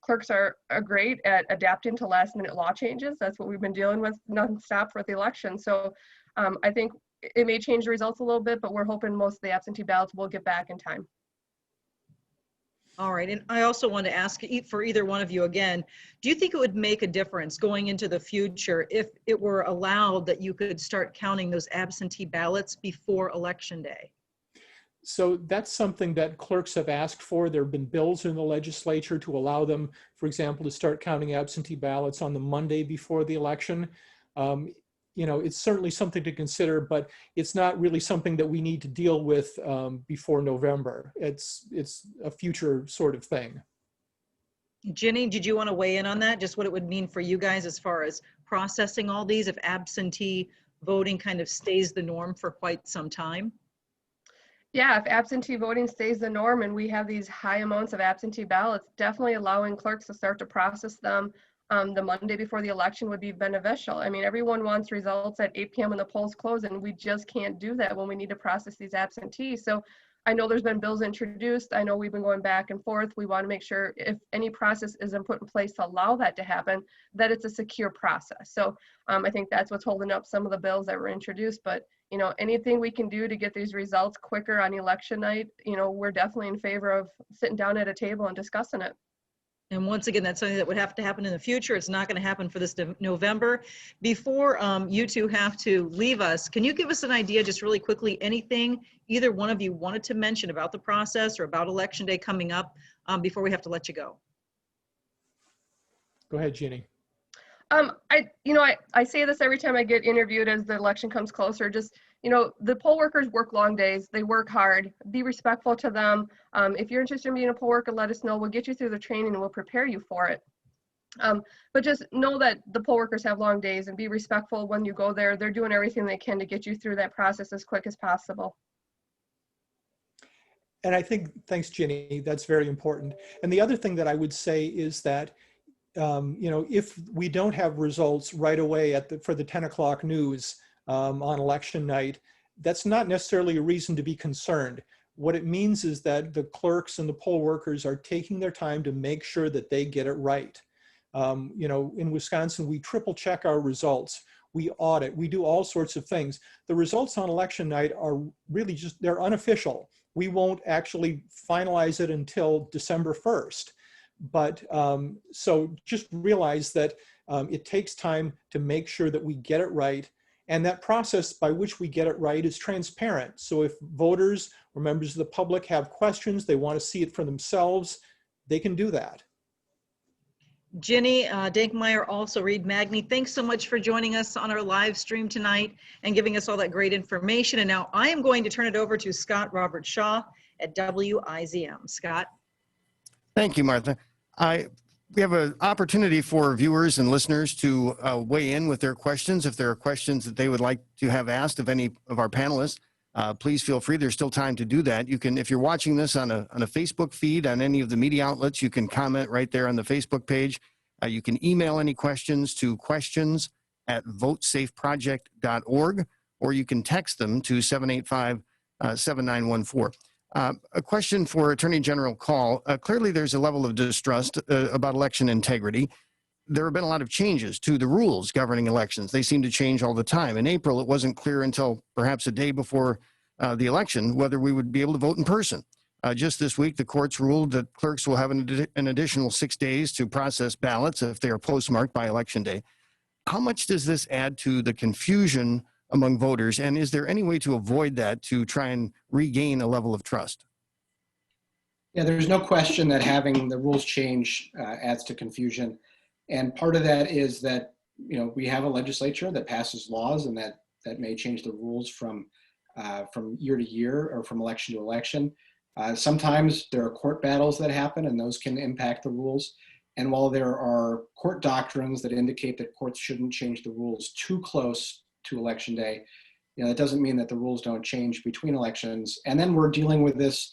Clerks are great at adapting to last minute law changes. That's what we've been dealing with nonstop for the election. So I think it may change the results a little bit, but we're hoping most of the absentee ballots will get back in time. All right, and I also want to ask for either one of you again, do you think it would make a difference going into the future if it were allowed that you could start counting those absentee ballots before Election Day? So that's something that clerks have asked for. There have been bills in the legislature to allow them, for example, to start counting absentee ballots on the Monday before the election. You know, it's certainly something to consider, but it's not really something that we need to deal with before November. It's a future sort of thing. Ginny, did you want to weigh in on that? Just what it would mean for you guys as far as processing all these if absentee voting kind of stays the norm for quite some time? Yeah, if absentee voting stays the norm and we have these high amounts of absentee ballots, definitely allowing clerks to start to process them the Monday before the election would be beneficial. I mean, everyone wants results at 8 p.m. when the polls close, and we just can't do that when we need to process these absentees. So I know there's been bills introduced. I know we've been going back and forth. We want to make sure if any process isn't put in place to allow that to happen, that it's a secure process. So I think that's what's holding up some of the bills that were introduced. But, you know, anything we can do to get these results quicker on election night, you know, we're definitely in favor of sitting down at a table and discussing it. And once again, that's something that would have to happen in the future. It's not going to happen for this November. Before you two have to leave us, can you give us an idea, just really quickly, anything either one of you wanted to mention about the process or about Election Day coming up before we have to let you go? Go ahead, Ginny. I say this every time I get interviewed as the election comes closer. Just, you know, the poll workers work long days. They work hard. Be respectful to them. If you're interested in being a poll worker, let us know. We'll get you through the training and we'll prepare you for it. But just know that the poll workers have long days, and be respectful when you go there. They're doing everything they can to get you through that process as quick as possible. And I think, thanks, Ginny, that's very important. And the other thing that I would say is that you know, if we don't have results right away for the 10 o'clock news on election night, that's not necessarily a reason to be concerned. What it means is that the clerks and the poll workers are taking their time to make sure that they get it right. You know, in Wisconsin, we triple check our results. we audit, we do all sorts of things. The results on election night are really just, they're unofficial. We won't actually finalize it until December 1st. But so just realize that it takes time to make sure that we get it right. And that process by which we get it right is transparent. So if voters or members of the public have questions, they want to see it for themselves, they can do that. Ginny Dankmeyer, also Reid Magney, thanks so much for joining us on our live stream tonight and giving us all that great information. And now I am going to turn it over to Scott Robert Shaw at WIZM. Scott. Thank you, Martha. We have an opportunity for viewers and listeners to weigh in with their questions. If there are questions that they would like to have asked of any of our panelists, please feel free. There's still time to do that. You can, if you're watching this on a Facebook feed on any of the media outlets, you can comment right there on the Facebook page. You can email any questions to questions@votesafeproject.org, or you can text them to 785-7914. A question for Attorney General Kaul. Clearly, there's a level of distrust about election integrity. There have been a lot of changes to the rules governing elections. They seem to change all the time. In April, it wasn't clear until perhaps a day before the election whether we would be able to vote in person. Just this week, the courts ruled that clerks will have an additional 6 days to process ballots if they are postmarked by Election Day. How much does this add to the confusion among voters, and is there any way to avoid that to try and regain a level of trust? Yeah, there's no question that having the rules change adds to confusion. And part of that is that, you know, we have a legislature that passes laws, and that may change the rules from year to year or from election to election. Sometimes there are court battles that happen, and those can impact the rules. And while there are court doctrines that indicate that courts shouldn't change the rules too close to election day, you know, that doesn't mean that the rules don't change between elections. And then we're dealing with this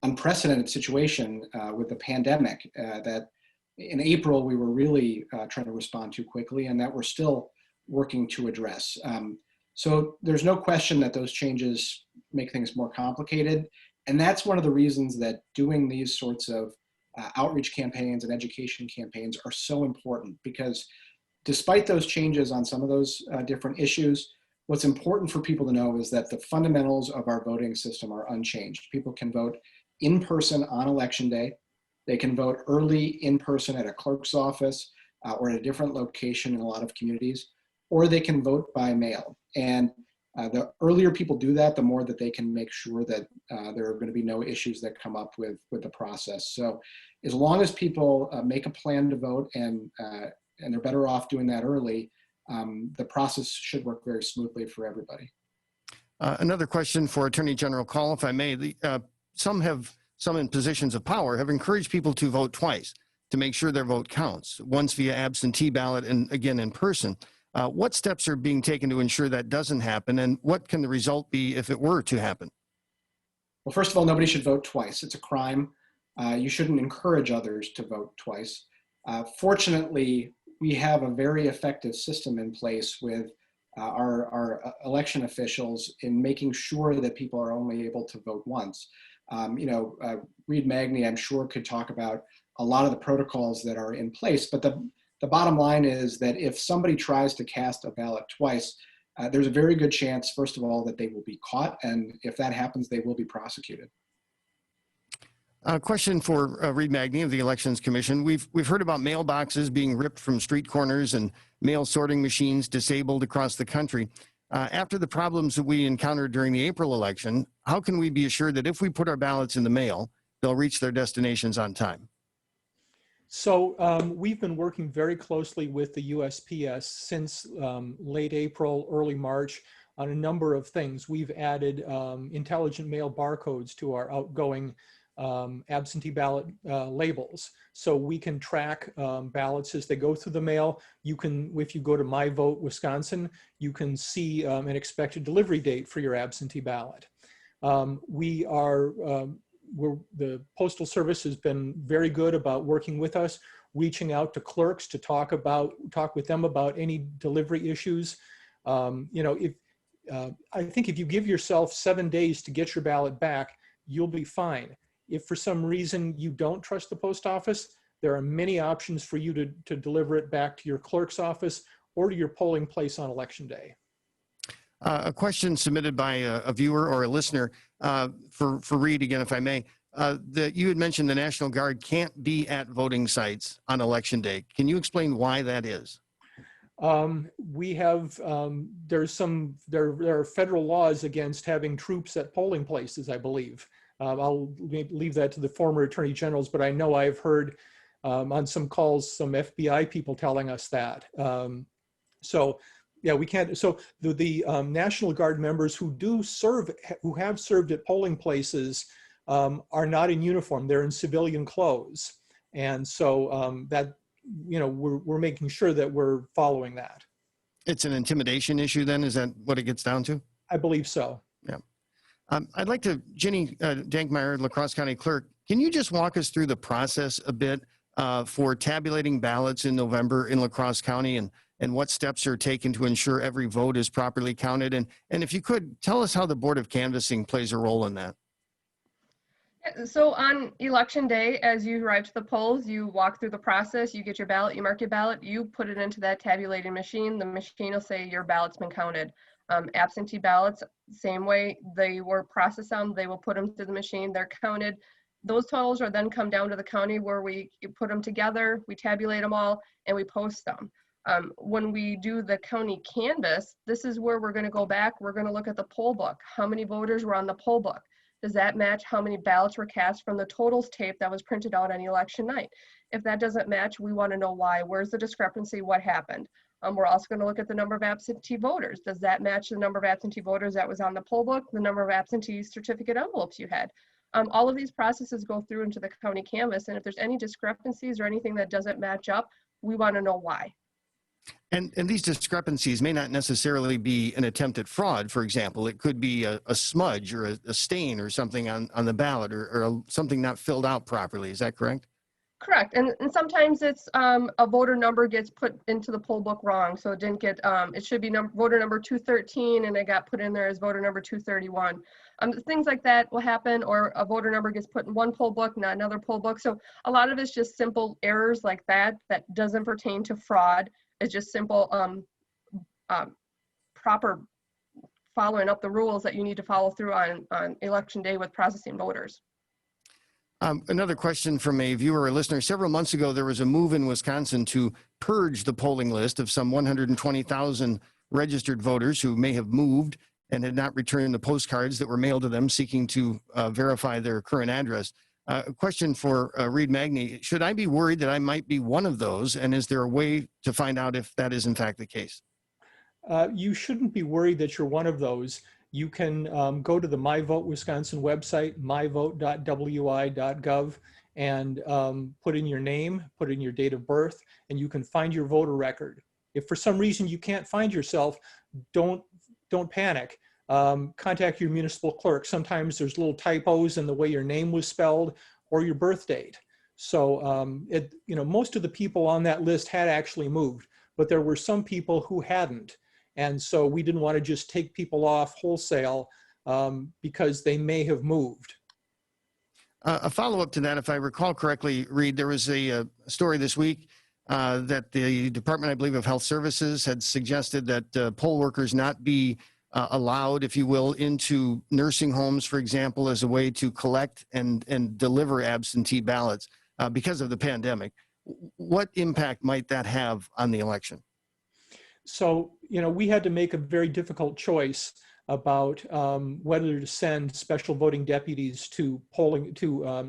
unprecedented situation with the pandemic that in April we were really trying to respond to quickly, and that we're still working to address. So there's no question that those changes make things more complicated. And that's one of the reasons that doing these sorts of outreach campaigns and education campaigns are so important, because despite those changes on some of those different issues, what's important for people to know is that the fundamentals of our voting system are unchanged. People can vote in person on election day. They can vote early in person at a clerk's office or at a different location in a lot of communities, or they can vote by mail. And the earlier people do that, the more that they can make sure that there are going to be no issues that come up with the process. So as long as people make a plan to vote and they're better off doing that early, the process should work very smoothly for everybody. Another question for Attorney General Kaul, if I may. Some in positions of power have encouraged people to vote twice to make sure their vote counts, once via absentee ballot and again in person. What steps are being taken to ensure that doesn't happen, and what can the result be if it were to happen? Well, first of all, nobody should vote twice. It's a crime. You shouldn't encourage others to vote twice. Fortunately, we have a very effective system in place with our election officials in making sure that people are only able to vote once. Reid Magney, I'm sure, could talk about a lot of the protocols that are in place, but the bottom line is that if somebody tries to cast a ballot twice, there's a very good chance, first of all, that they will be caught, and if that happens, they will be prosecuted. A question for Reid Magney of the Elections Commission. We've heard about mailboxes being ripped from street corners and mail sorting machines disabled across the country. After the problems that we encountered during the April election, how can we be assured that if we put our ballots in the mail, they'll reach their destinations on time? So we've been working very closely with the USPS since late April, early March on a number of things. We've added intelligent mail barcodes to our outgoing absentee ballot labels, so we can track ballots as they go through the mail. You can, if you go to My Vote Wisconsin, you can see an expected delivery date for your absentee ballot. The Postal Service has been very good about working with us, reaching out to clerks to talk with them about any delivery issues. I think if you give yourself 7 days to get your ballot back, you'll be fine. If for some reason you don't trust the post office, there are many options for you to deliver it back to your clerk's office or to your polling place on election day. A question submitted by a viewer or a listener for Reid again, if I may. That you had mentioned the National Guard can't be at voting sites on election day. Can you explain why that is? We have, there are federal laws against having troops at polling places, I believe. I'll leave that to the former attorney generals, but I know I've heard on some calls, some FBI people telling us that. So yeah, we can't, so the National Guard members who have served at polling places are not in uniform, they're in civilian clothes. And so that, you know, we're making sure that we're following that. It's an intimidation issue then? Is that what it gets down to? I believe so. Yeah. I'd like to, Ginny Dankmeyer, La Crosse County Clerk, can you just walk us through the process a bit for tabulating ballots in November in La Crosse County and what steps are taken to ensure every vote is properly counted? And if you could, tell us how the Board of Canvassing plays a role in that. So on election day, as you arrive to the polls, you walk through the process, you get your ballot, you mark your ballot, you put it into that tabulating machine. The machine will say your ballot's been counted. Absentee ballots, same way, they were processed on, they will put them through the machine, they're counted. Those totals are then come down to the county where we put them together, we tabulate them all, and we post them. When we do the county canvass, this is where we're gonna go back, we're gonna look at the poll book. How many voters were on the poll book? Does that match how many ballots were cast from the totals tape that was printed out on election night? If that doesn't match, we want to know why. Where's the discrepancy? What happened? We're also going to look at the number of absentee voters. Does that match the number of absentee voters that was on the poll book, the number of absentee certificate envelopes you had? All of these processes go through into the county canvass, and if there's any discrepancies or anything that doesn't match up, we want to know why. And these discrepancies may not necessarily be an attempt at fraud, for example. It could be a smudge or a stain or something on the ballot or something not filled out properly. Is that correct? Correct. And sometimes it's a voter number gets put into the poll book wrong. So it didn't get, it should be voter number 213 and it got put in there as voter number 231. Things like that will happen, or a voter number gets put in one poll book, not another poll book. So a lot of it's just simple errors like that doesn't pertain to fraud. It's just simple proper following up the rules that you need to follow through on election day with processing voters. Another question from a viewer or listener. Several months ago, there was a move in Wisconsin to purge the polling list of some 120,000 registered voters who may have moved and had not returned the postcards that were mailed to them seeking to verify their current address. A question for Reid Magney. Should I be worried that I might be one of those? And is there a way to find out if that is in fact the case? You shouldn't be worried that you're one of those. You can go to the My Vote Wisconsin website, myvote.wi.gov, and put in your name, put in your date of birth, and you can find your voter record. If for some reason you can't find yourself, don't panic. Contact your municipal clerk. Sometimes there's little typos in the way your name was spelled or your birth date. So most of the people on that list had actually moved, but there were some people who hadn't. And so we didn't want to just take people off wholesale because they may have moved. A follow-up to that, if I recall correctly, Reid, there was a story this week that the Department, I believe, of Health Services had suggested that poll workers not be allowed, if you will, into nursing homes, for example, as a way to collect and deliver absentee ballots because of the pandemic. What impact might that have on the election? So, we had to make a very difficult choice about whether to send special voting deputies to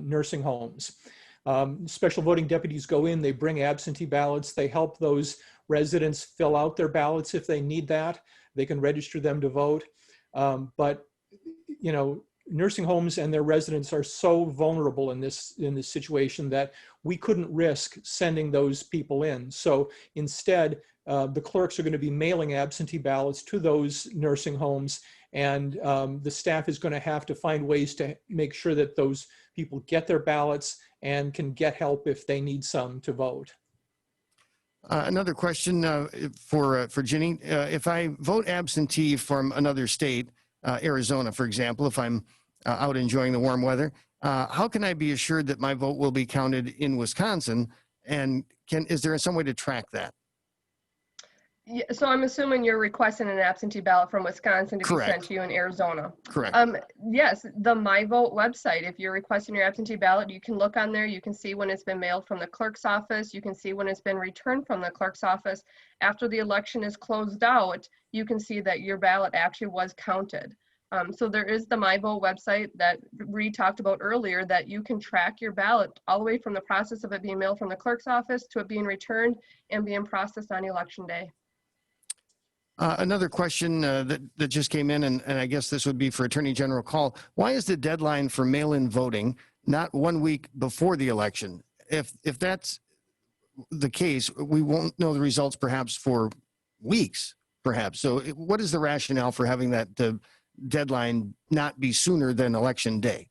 nursing homes. Special voting deputies go in, they bring absentee ballots, they help those residents fill out their ballots if they need that. They can register them to vote. But nursing homes and their residents are so vulnerable in this situation that we couldn't risk sending those people in. So instead, the clerks are going to be mailing absentee ballots to those nursing homes, and the staff is going to have to find ways to make sure that those people get their ballots and can get help if they need some to vote. Another question for Ginny. If I vote absentee from another state, Arizona, for example, if I'm out enjoying the warm weather, how can I be assured that my vote will be counted in Wisconsin? And is there some way to track that? Yeah, so I'm assuming you're requesting an absentee ballot from Wisconsin to be sent Correct. to you in Arizona. Correct. Yes, the My Vote website, if you're requesting your absentee ballot, you can look on there. You can see when it's been mailed from the clerk's office. You can see when it's been returned from the clerk's office. After the election is closed out, you can see that your ballot actually was counted. So there is the My Vote website that Reid talked about earlier, that you can track your ballot all the way from the process of it being mailed from the clerk's office to it being returned and being processed on election day. Another question that just came in, and I guess this would be for Attorney General Kaul. Why is the deadline for mail-in voting not 1 week before the election? If that's the case, we won't know the results perhaps for weeks, perhaps. So what is the rationale for having that deadline not be sooner than election day?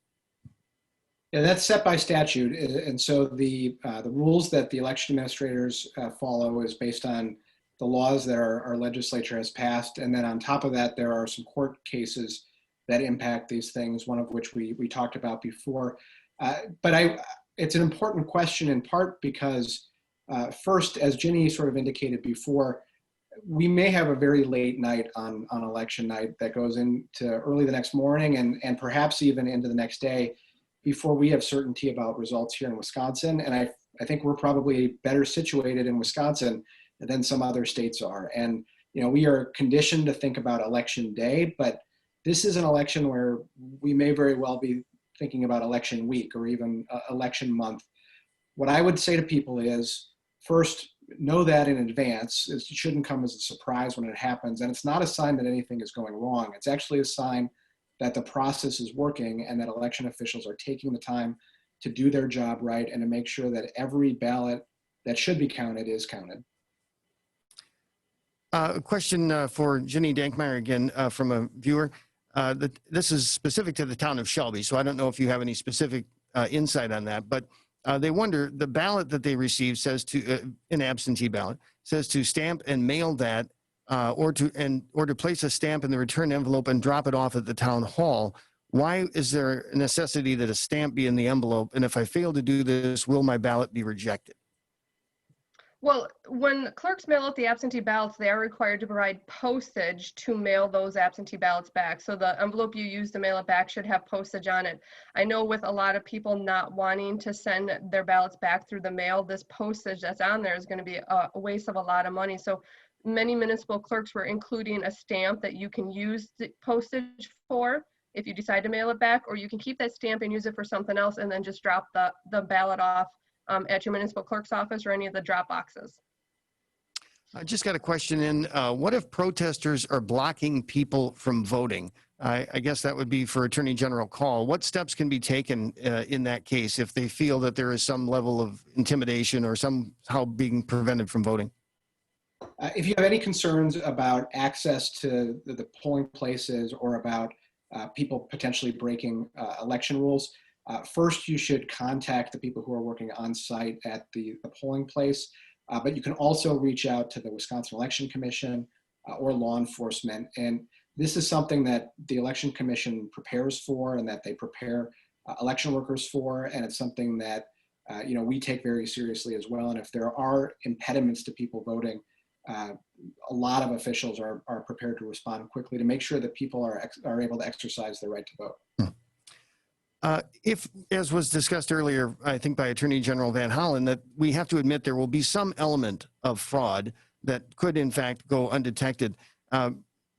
Yeah, that's set by statute. And so the rules that the election administrators follow is based on the laws that our legislature has passed. And then on top of that, there are some court cases that impact these things, one of which we talked about before. But it's an important question in part because first, as Ginny sort of indicated before, we may have a very late night on election night that goes into early the next morning and perhaps even into the next day before we have certainty about results here in Wisconsin. And I think we're probably better situated in Wisconsin than some other states are. And, you know, we are conditioned to think about election day, but this is an election where we may very well be thinking about election week or even election month. What I would say to people is, first, know that in advance. It shouldn't come as a surprise when it happens. And it's not a sign that anything is going wrong. It's actually a sign that the process is working and that election officials are taking the time to do their job right and to make sure that every ballot that should be counted is counted. A question for Ginny Dankmeyer again from a viewer. This is specific to the town of Shelby, so I don't know if you have any specific insight on that, but they wonder, the ballot that they receive says to, an absentee ballot, says to stamp and mail that or to place a stamp in the return envelope and drop it off at the town hall. Why is there a necessity that a stamp be in the envelope? And if I fail to do this, will my ballot be rejected? Well, when clerks mail out the absentee ballots, they are required to provide postage to mail those absentee ballots back. So the envelope you use to mail it back should have postage on it. I know with a lot of people not wanting to send their ballots back through the mail, this postage that's on there is going to be a waste of a lot of money. So many municipal clerks were including a stamp that you can use the postage for if you decide to mail it back, or you can keep that stamp and use it for something else and then just drop the ballot off at your municipal clerk's office or any of the drop boxes. I just got a question in. What if protesters are blocking people from voting? I guess that would be for Attorney General Kaul. What steps can be taken in that case if they feel that there is some level of intimidation or somehow being prevented from voting? If you have any concerns about access to the polling places or about people potentially breaking election rules, first, you should contact the people who are working on site at the polling place, but you can also reach out to the Wisconsin Election Commission or law enforcement. And this is something that the Election Commission prepares for and that they prepare election workers for. And it's something that we take very seriously as well. And if there are impediments to people voting, a lot of officials are prepared to respond quickly to make sure that people are able to exercise their right to vote. If, as was discussed earlier, I think by Attorney General Van Hollen, that we have to admit there will be some element of fraud that could in fact go undetected.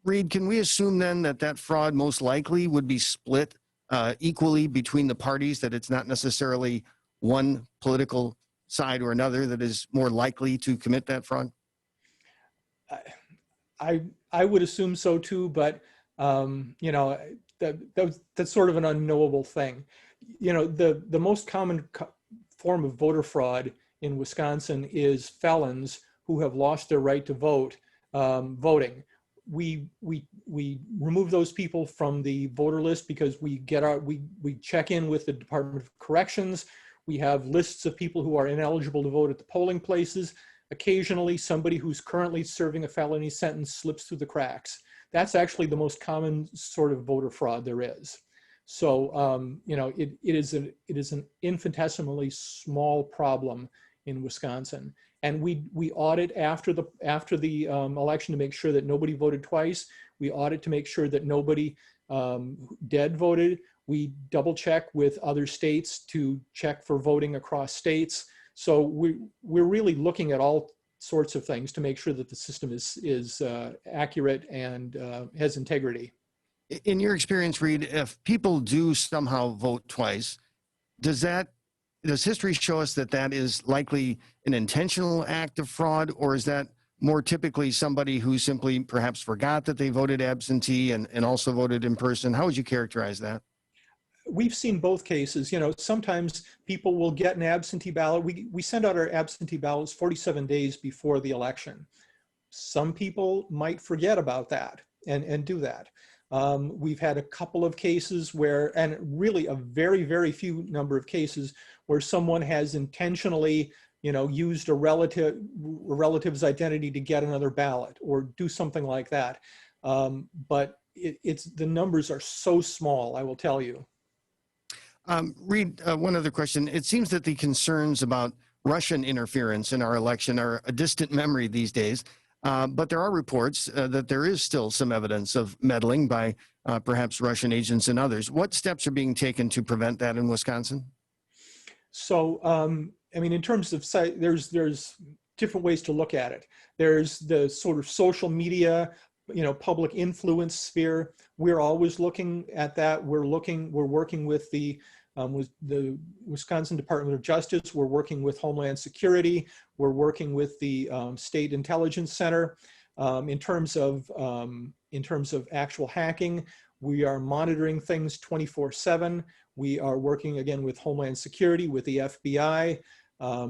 Reid, can we assume then that fraud most likely would be split equally between the parties, that it's not necessarily one political side or another that is more likely to commit that fraud? I would assume so too, but that's sort of an unknowable thing. The most common form of voter fraud in Wisconsin is felons who have lost their right to vote voting. We remove those people from the voter list because we check in with the Department of Corrections. We have lists of people who are ineligible to vote at the polling places. Occasionally, somebody who's currently serving a felony sentence slips through the cracks. That's actually the most common sort of voter fraud there is. So, it is an infinitesimally small problem in Wisconsin. And we audit after the election to make sure that nobody voted twice. We audit to make sure that nobody dead voted. We double check with other states to check for voting across states. So we're really looking at all sorts of things to make sure that the system is accurate and has integrity. In your experience, Reid, if people do somehow vote twice, does history show us that that is likely an intentional act of fraud, or is that more typically somebody who simply perhaps forgot that they voted absentee and also voted in person? How would you characterize that? We've seen both cases. Sometimes people will get an absentee ballot. We send out our absentee ballots 47 days before the election. Some people might forget about that and do that. We've had a couple of cases where, and really a very, very few number of cases where someone has intentionally, used a relative's identity to get another ballot or do something like that. But the numbers are so small, I will tell you. Reid, one other question. It seems that the concerns about Russian interference in our election are a distant memory these days. But there are reports that there is still some evidence of meddling by perhaps Russian agents and others. What steps are being taken to prevent that in Wisconsin? So, in terms of there's different ways to look at it. There's the sort of social media, public influence sphere. We're always looking at that. We're working with the Wisconsin Department of Justice. We're working with Homeland Security. We're working with the State Intelligence Center. In terms of actual hacking, we are monitoring things 24/7. We are working again with Homeland Security, with the FBI.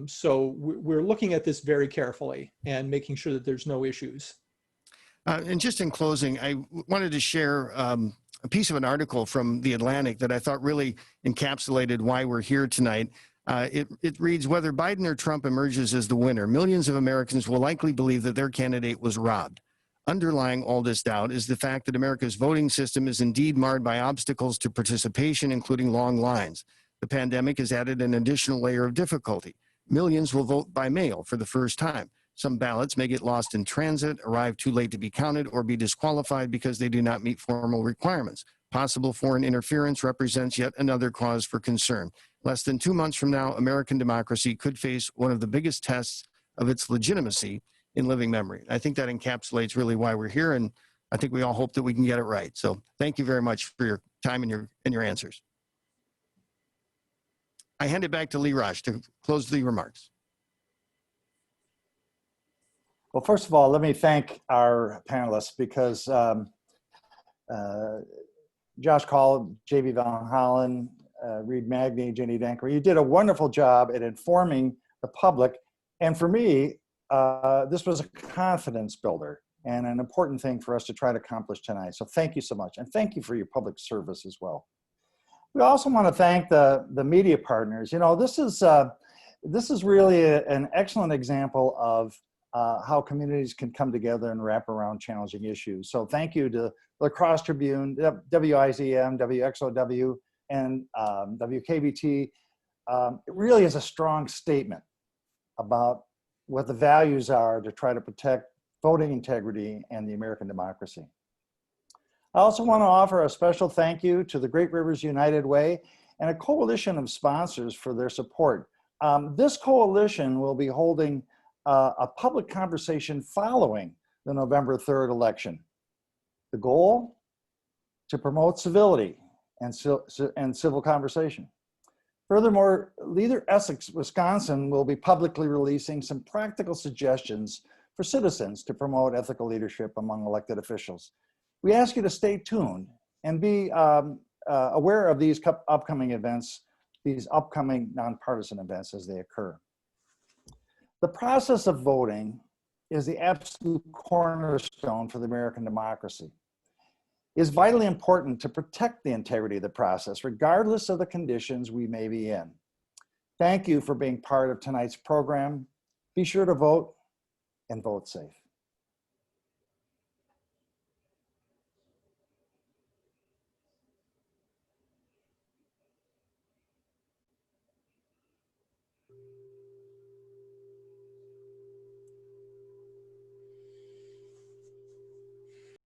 So we're looking at this very carefully and making sure that there's no issues. And just in closing, I wanted to share a piece of an article from The Atlantic that I thought really encapsulated why we're here tonight. It reads, whether Biden or Trump emerges as the winner, millions of Americans will likely believe that their candidate was robbed. Underlying all this doubt is the fact that America's voting system is indeed marred by obstacles to participation, including long lines. The pandemic has added an additional layer of difficulty. Millions will vote by mail for the first time. Some ballots may get lost in transit, arrive too late to be counted, or be disqualified because they do not meet formal requirements. Possible foreign interference represents yet another cause for concern. Less than 2 months from now, American democracy could face one of the biggest tests of its legitimacy in living memory. I think that encapsulates really why we're here, and I think we all hope that we can get it right. So thank you very much for your time and your answers. I hand it back to Lee Rosh to close the remarks. Well, first of all, let me thank our panelists because Josh Kaul, J.B. Van Hollen, Reid Magney, Ginny Dankmeyer, you did a wonderful job at informing the public. And for me, this was a confidence builder and an important thing for us to try to accomplish tonight. So thank you so much. And thank you for your public service as well. We also want to thank the media partners. This is really an excellent example of how communities can come together and wrap around challenging issues. So thank you to La Crosse Tribune, WIZM, WXOW, and WKBT. It really is a strong statement about what the values are to try to protect voting integrity and the American democracy. I also want to offer a special thank you to the Great Rivers United Way and a coalition of sponsors for their support. This coalition will be holding a public conversation following the November 3rd election. The goal? To promote civility and civil conversation. Furthermore, Leader Essex, Wisconsin will be publicly releasing some practical suggestions for citizens to promote ethical leadership among elected officials. We ask you to stay tuned and be aware of these upcoming events, these upcoming nonpartisan events as they occur. The process of voting is the absolute cornerstone for the American democracy. It is vitally important to protect the integrity of the process, regardless of the conditions we may be in. Thank you for being part of tonight's program. Be sure to vote and vote safe.